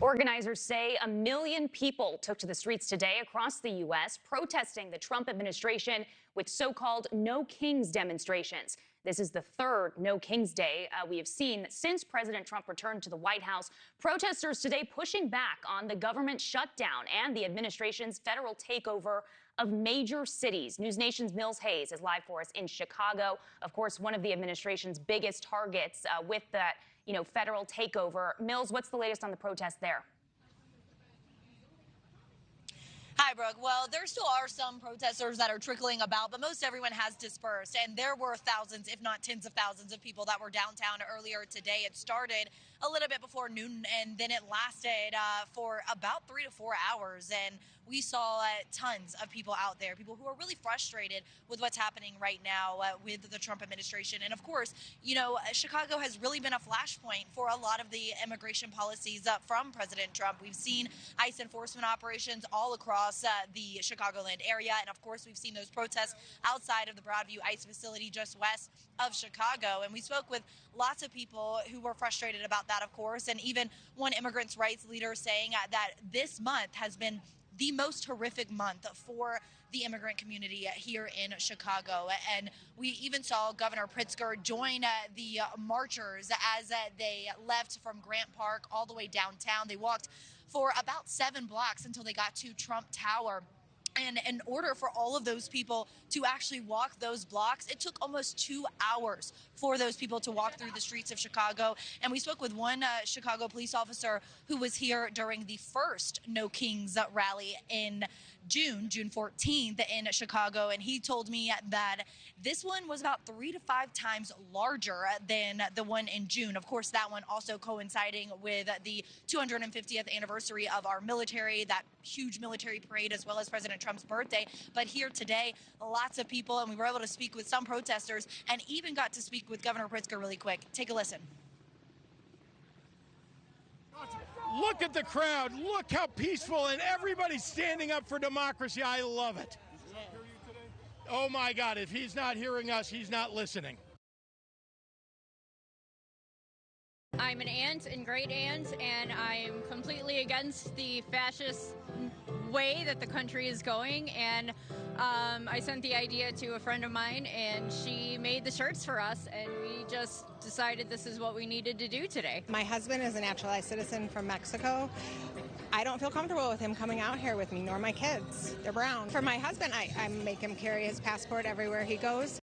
Organizers say 1 million people took to the streets today across the U.S. protesting the Trump administration with so-called No Kings demonstrations. This is the third No Kings Day we have seen since President Trump returned to the White House. Protesters today pushing back on the government shutdown and the administration's federal takeover of major cities. NewsNation's Mills Hayes is live for us in Chicago. Of course, one of the administration's biggest targets with that, federal takeover. Mills, what's the latest on the protest there? Hi, Brooke. Well, there still are some protesters that are trickling about, but most everyone has dispersed. And there were thousands, if not tens of thousands of people that were downtown earlier today. It started a little bit before noon, and then it lasted for about 3 to 4 hours. And we saw tons of people out there, people who are really frustrated with what's happening right now with the Trump administration. And of course, Chicago has really been a flashpoint for a lot of the immigration policies from President Trump. We've seen ICE enforcement operations all across the Chicagoland area. And of course, we've seen those protests outside of the Broadview ICE facility just west of Chicago. And we spoke with lots of people who were frustrated about that, of course, and even one immigrants' rights leader saying that this month has been the most horrific month for the immigrant community here in Chicago. And we even saw Governor Pritzker join the marchers as they left from Grant Park all the way downtown. They walked for about 7 blocks until they got to Trump Tower. And in order for all of those people to actually walk those blocks, it took almost 2 hours for those people to walk through the streets of Chicago. And we spoke with one Chicago police officer who was here during the first No Kings rally in June 14th in Chicago. And he told me that this one was about 3 to 5 times larger than the one in June. Of course, that one also coinciding with the 250th anniversary of our military, that huge military parade, as well as President Trump's birthday. But here today, lots of people, and we were able to speak with some protesters and even got to speak with Governor Pritzker really quick. Take a listen. Look at the crowd. Look how peaceful, and everybody's standing up for democracy. I love it. Oh, my God. If he's not hearing us, he's not listening. I'm an aunt and great aunt, and I'm completely against the fascist way that the country is going. And I sent the idea to a friend of mine, and she made the shirts for us, and we just decided this is what we needed to do today. My husband is a naturalized citizen from Mexico. I don't feel comfortable with him coming out here with me, nor my kids. They're brown. For my husband, I make him carry his passport everywhere he goes.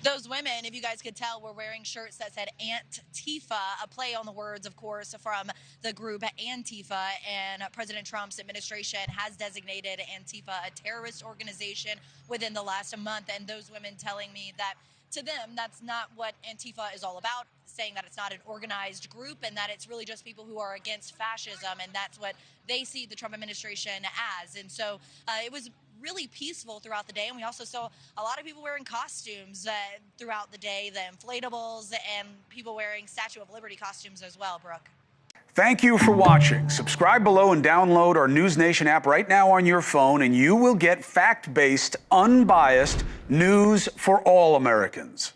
Those women, if you guys could tell, were wearing shirts that said Antifa, a play on the words, of course, from the group Antifa. And President Trump's administration has designated Antifa a terrorist organization within the last month. And those women telling me that to them, that's not what Antifa is all about, saying that it's not an organized group and that it's really just people who are against fascism. And that's what they see the Trump administration as. And so it was really peaceful throughout the day. And we also saw a lot of people wearing costumes throughout the day, the inflatables, and people wearing Statue of Liberty costumes as well, Brooke. Thank you for watching. Subscribe below and download our NewsNation app right now on your phone, and you will get fact-based, unbiased news for all Americans.